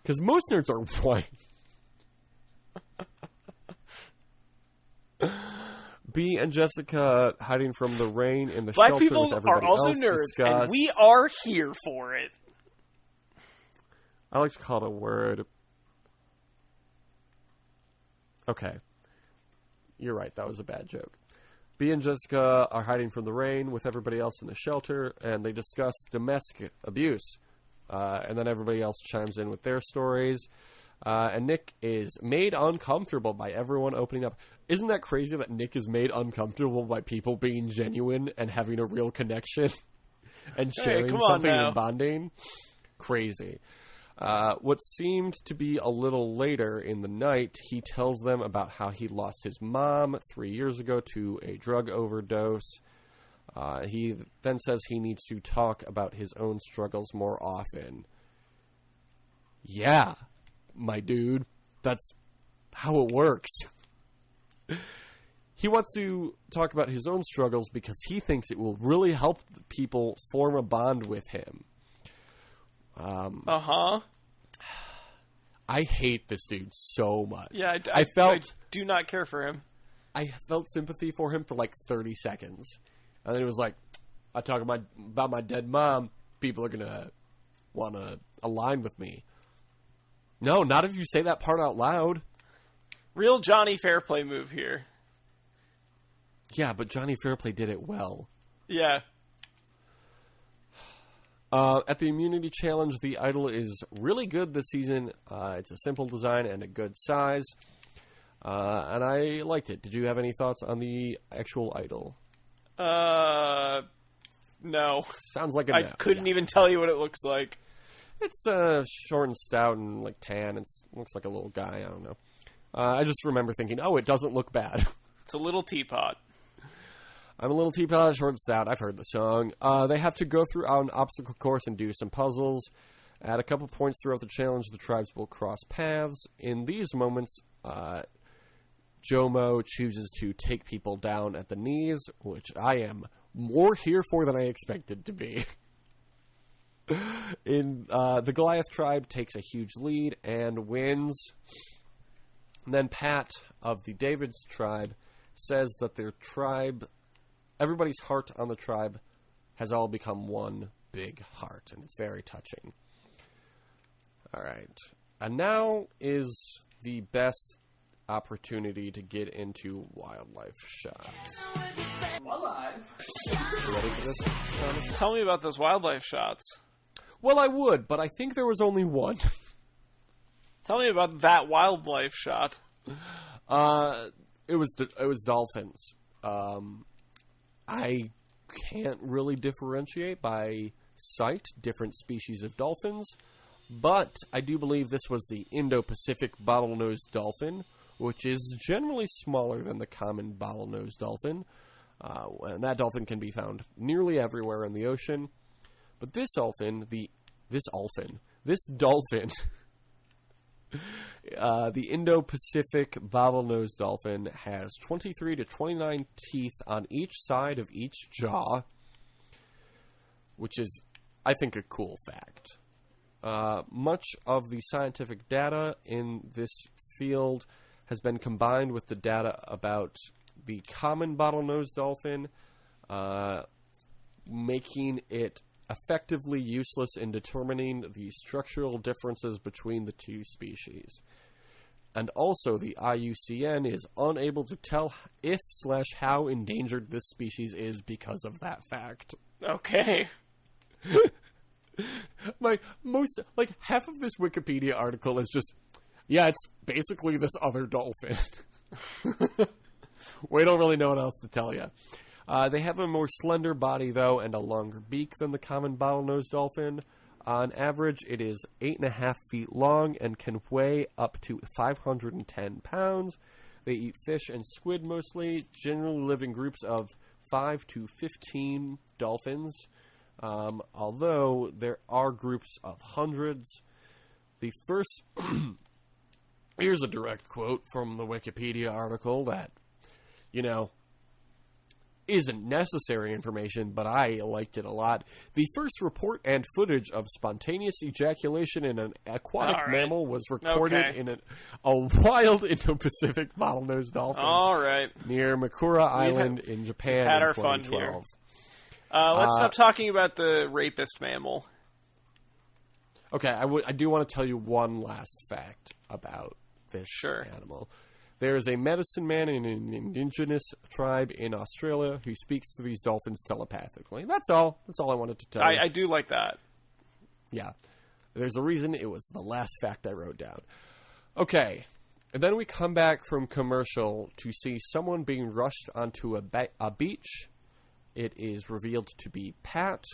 Because most nerds are white. B and Jessica hiding from the rain in the Black shelter people with are everybody also else nerds, discuss. and we are here for it. I like to call it a word. Okay. You're right, that was a bad joke. B and Jessica are hiding from the rain with everybody else in the shelter, and they discuss domestic abuse. And then everybody else chimes in with their stories. And Nick is made uncomfortable by everyone opening up. Isn't that crazy that Nick is made uncomfortable by people being genuine and having a real connection and sharing come on something now. and bonding? Crazy. What seemed to be a little later in the night, he tells them about how he lost his mom 3 years ago to a drug overdose. He then says he needs to talk about his own struggles more often. Yeah, my dude. That's how it works. He wants to talk about his own struggles because he thinks it will really help people form a bond with him. Uh-huh. I hate this dude so much. Yeah, I I do not care for him. felt sympathy for him for like 30 seconds. And then it was like, I talk about my dead mom, people are gonna want to align with me. No, not if you say that part out loud. Real Johnny Fairplay move here. Yeah, but Johnny Fairplay did it well. Yeah. At the Immunity Challenge, the idol is really good this season. It's a simple design and a good size. And I liked it. Did you have any thoughts on the actual idol? No. Sounds like a I no. couldn't Yeah. even tell you what it looks like. It's short and stout and like tan. It looks like a little guy. I don't know. I just remember thinking, oh, it doesn't look bad. It's a little teapot. I'm a little teapot, short and stout. I've heard the song. They have to go through an obstacle course and do some puzzles. At a couple points throughout the challenge, the tribes will cross paths. In these moments, Jomo chooses to take people down at the knees, which I am more here for than I expected to be. The Goliath tribe takes a huge lead and wins. And then Pat of the David's tribe says that their tribe, everybody's heart on the tribe, has all become one big heart, and it's very touching. All right. And now is the best opportunity to get into wildlife shots. You ready for this, Thomas? Tell me about those wildlife shots. Well, I would, but I think there was only one. Tell me about that wildlife shot. It was dolphins. I can't really differentiate by sight different species of dolphins, but I do believe this was the Indo-Pacific bottlenose dolphin, which is generally smaller than the common bottlenose dolphin. And that dolphin can be found nearly everywhere in the ocean. But this dolphin, the Indo-Pacific bottlenose dolphin has 23 to 29 teeth on each side of each jaw, which is, I think, a cool fact. Much of the scientific data in this field has been combined with the data about the common bottlenose dolphin, making it effectively useless in determining the structural differences between the two species. And also, the IUCN is unable to tell if/how endangered this species is because of that fact. Okay. Half of this Wikipedia article is just, yeah, it's basically this other dolphin. We don't really know what else to tell you. They have a more slender body, though, and a longer beak than the common bottlenose dolphin. On average, it is 8.5 feet long and can weigh up to 510 pounds. They eat fish and squid mostly, generally live in groups of 5 to 15 dolphins, although there are groups of hundreds. The first... Here's a direct quote from the Wikipedia article that, isn't necessary information, but I liked it a lot. The first report and footage of spontaneous ejaculation in an aquatic mammal was recorded in a wild Indo-Pacific bottlenose dolphin near Makura Island in Japan had in our fun 2012. here. Let's stop talking about the rapist mammal. Okay, I do want to tell you one last fact about this animal. There is a medicine man in an indigenous tribe in Australia who speaks to these dolphins telepathically. That's all. That's all I wanted to tell you. I do like that. Yeah. There's a reason it was the last fact I wrote down. Okay. And then we come back from commercial to see someone being rushed onto a beach. It is revealed to be Pat.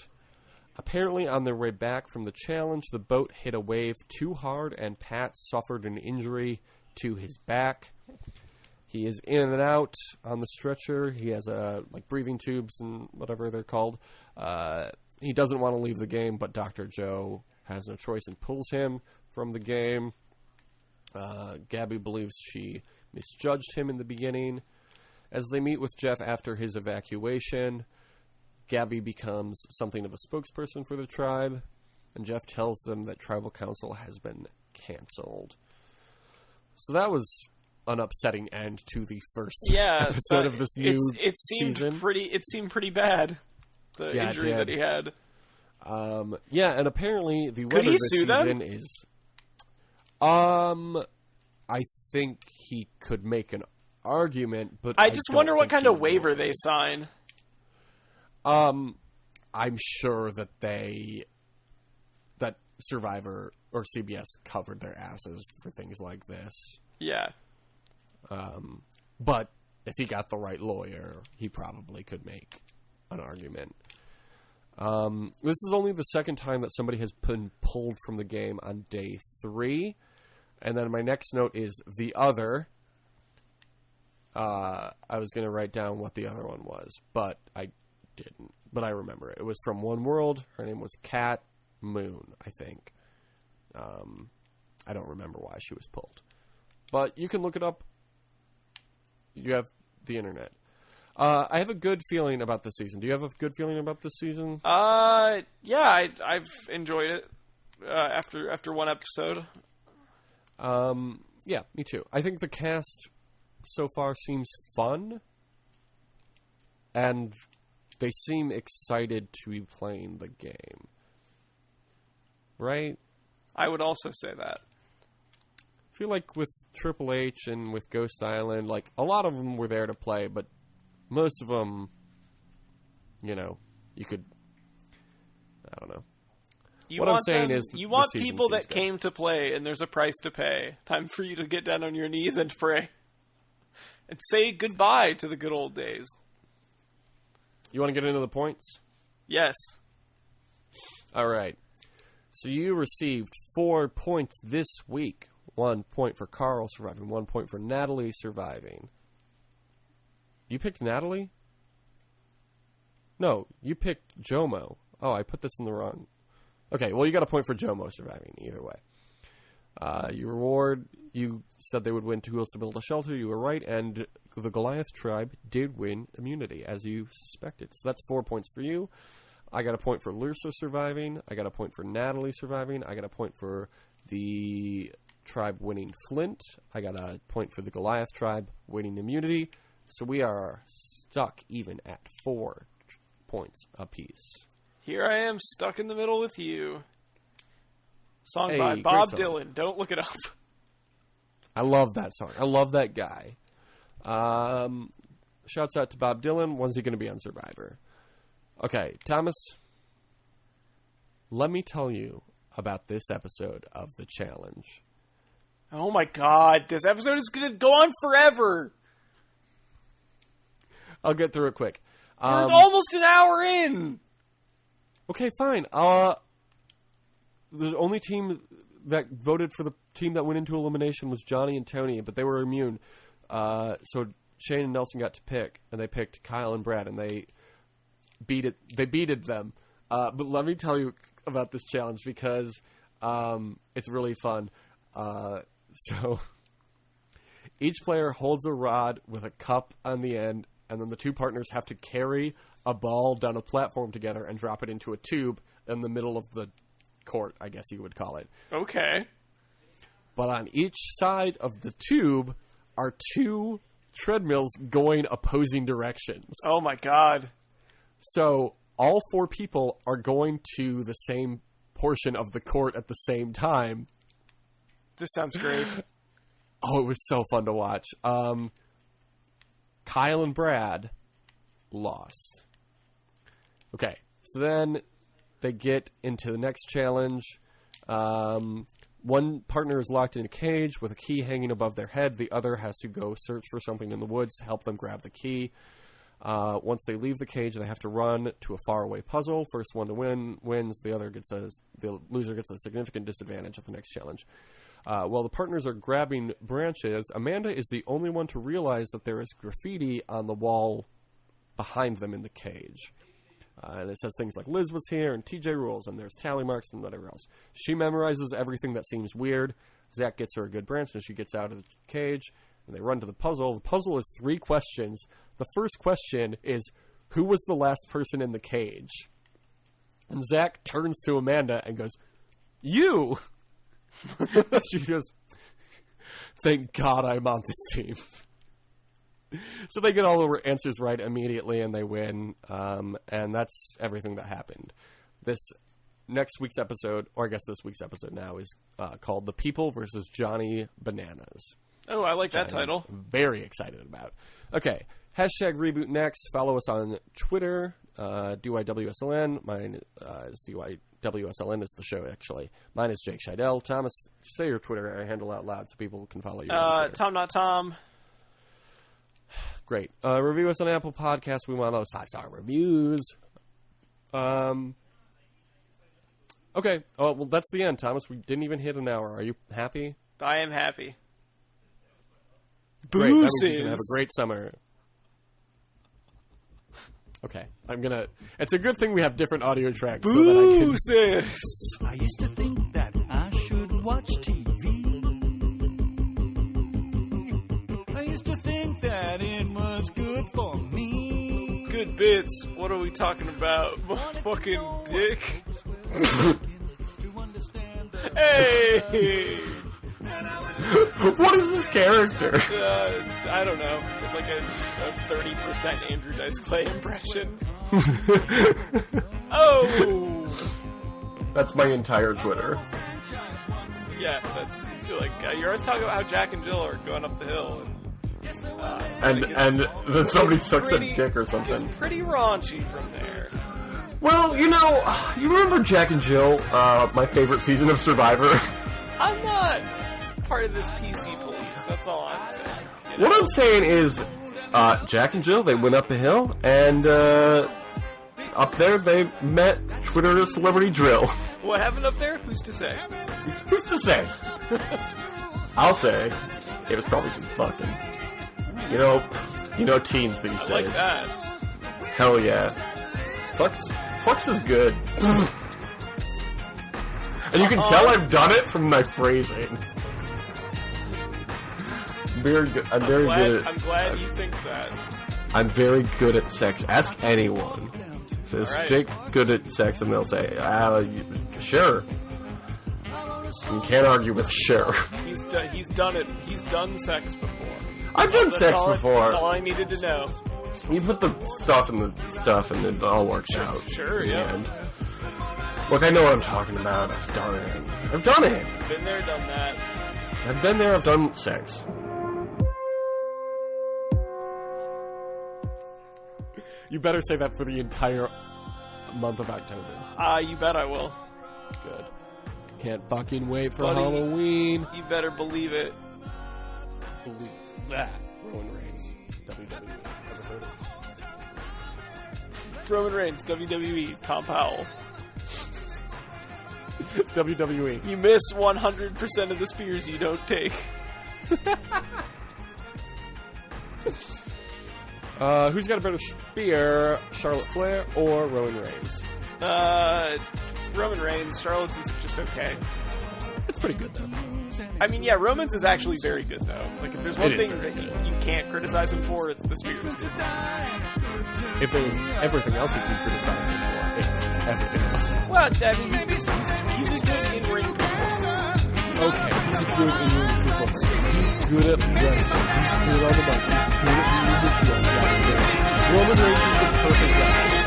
Apparently, on their way back from the challenge, the boat hit a wave too hard and Pat suffered an injury to his back. He is in and out on the stretcher. He has breathing tubes and whatever they're called. He doesn't want to leave the game, but Dr. Joe has no choice and pulls him from the game. Gabby believes she misjudged him in the beginning. As they meet with Jeff after his evacuation, Gabby becomes something of a spokesperson for the tribe, and Jeff tells them that tribal council has been canceled. So that was an upsetting end to the first episode of this new it seemed season. It seemed pretty bad. the Yeah, it injury that did. he had. Yeah, and apparently the Could weather he this sue them? season is. I think he could make an argument, but I just don't wonder what think kind he of waiver would. they sign. I'm sure that that Survivor or CBS covered their asses for things like this. Yeah. But if he got the right lawyer, he probably could make an argument. This is only the second time that somebody has been pulled from the game on day 3. And then my next note is the other. I was going to write down what the other one was, but I didn't. But I remember it. It was from One World. Her name was Cat Moon, I think. I don't remember why she was pulled. But you can look it up. You have the internet. I have a good feeling about this season. Do you have a good feeling about this season? Yeah, I've enjoyed it after one episode. Yeah, me too. I think the cast so far seems fun, and they seem excited to be playing the game. Right? I would also say that. I feel like with Triple H and with Ghost Island, like, a lot of them were there to play, but most of them, you know, you could, I don't know. What I'm saying is you the want season people that seems good. came to play, and there's a price to pay. Time for you to get down on your knees and pray. And say goodbye to the good old days. You want to get into the points? Yes. All right. So you received 4 points this week. 1 point for Carl surviving, 1 point for Natalie surviving. You picked Natalie? No, you picked Jomo. Oh, I put this in the wrong. Okay, well, you got a point for Jomo surviving, either way. You said they would win 2 wheels to build a shelter. You were right, and the Goliath tribe did win immunity, as you suspected. So that's 4 points for you. I got a point for Lursa surviving. I got a point for Natalie surviving. I got a point for the tribe winning Flint. I got a point for the Goliath tribe winning immunity. So we are stuck even at 4 points apiece. Here I am, stuck in the middle with you. Song Hey, by great Bob song. Dylan. Don't look it up. I love that song. I love that guy. Shouts out to Bob Dylan. When's he going to be on Survivor? Okay, Thomas, let me tell you about this episode of The Challenge. Oh my god, this episode is going to go on forever. I'll get through it quick. We're almost an hour in. Okay, fine. The only team that voted for the team that went into elimination was Johnny and Tony, but they were immune. So Shane and Nelson got to pick, and they picked Kyle and Brad, and they beated them. But let me tell you about this challenge because it's really fun. So each player holds a rod with a cup on the end, and then the 2 partners have to carry a ball down a platform together and drop it into a tube in the middle of the court, I guess you would call it. Okay. But on each side of the tube are 2 treadmills going opposing directions. Oh my god. So all 4 people are going to the same portion of the court at the same time. This sounds great. Oh, it was so fun to watch. Kyle and Brad lost. Okay, so then they get into the next challenge. One partner is locked in a cage with a key hanging above their head. The other has to go search for something in the woods to help them grab the key. Once they leave the cage, they have to run to a faraway puzzle. First one to win wins. The loser gets a significant disadvantage at the next challenge. While the partners are grabbing branches, Amanda is the only one to realize that there is graffiti on the wall behind them in the cage. And it says things like Liz was here and TJ rules, and there's tally marks and whatever else. She memorizes everything that seems weird. Zach gets her a good branch, and she gets out of the cage, and they run to the puzzle. The puzzle is 3 questions. The first question is, who was the last person in the cage? And Zach turns to Amanda and goes, you! She goes, thank God I'm on this team. So they get all the answers right immediately, and they win. And that's everything that happened. This next week's episode, or I guess this week's episode now, is called "The People versus Johnny Bananas." Oh, I like that title. I'm very excited about. Okay, hashtag reboot next. Follow us on Twitter. DYWSLN. Mine is DYWSLN is the show, actually. Mine is Jake Scheidel. Thomas, say your Twitter handle out loud so people can follow you. Tom Not Tom. Great. Review us on Apple Podcasts. We want those 5-star reviews. Okay. Oh, well, that's the end, Thomas. We didn't even hit an hour. Are you happy? I am happy. Great. That means you can have a great summer. Okay. It's a good thing we have different audio tracks. So that I used to think that I should watch TV. I used to think that it was good for me. Good bits. What are we talking about? Fucking dick. Hey! What is this character? I don't know. It's like a 30% Andrew Dice Clay impression. Oh! That's my entire Twitter. Yeah, that's like you're always talking about how Jack and Jill are going up the hill, and then somebody sucks a dick or something. It's pretty raunchy from there. Well, you remember Jack and Jill, my favorite season of Survivor? I'm not part of this PC police. That's all I'm saying. What I'm saying is, Jack and Jill, they went up the hill, and up there they met Twitter celebrity Drill. What happened up there? Who's to say? Who's to say? I'll say it was probably some fucking. You know, teens these days. I like that. Hell yeah. Flux is good. And you can tell I've done it from my phrasing. I'm very good at. I'm glad you think that. I'm very good at sex. Ask anyone. Says right. Jake good at sex, and they'll say, sure. You can't argue with sure. He's done it. He's done sex before. I've done sex before. That's all I needed to know. You put the stuff in the stuff, and it all works out. Sure, yeah. And look, I know what I'm talking about. I've done it. Been there, done that. I've been there. I've done sex. You better say that for the entire month of October. You bet I will. Good. Can't fucking wait for Buddy, Halloween. You better believe it. Believe that. Roman Reigns, WWE. Ever heard of it? Roman Reigns, WWE, Tom Powell. WWE. You miss 100% of the spears you don't take. Who's got a better spear, Charlotte Flair or Roman Reigns? Roman Reigns. Charlotte's is just okay. It's pretty good, though. I mean, yeah, Roman's is actually very good, though. Like, if there's one thing that you can't criticize him for, it's the spears. If there was everything else he could criticize him for, it's everything else. Well, I mean, he's a good in-ring performer. Okay, he's a good in-ring performer. He's good at wrestling. He's good on the mic. He's good at being the show. Roman Reigns is the perfect wrestler.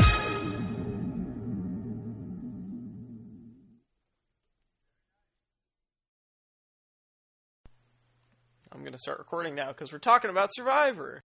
I'm going to start recording now because we're talking about Survivor.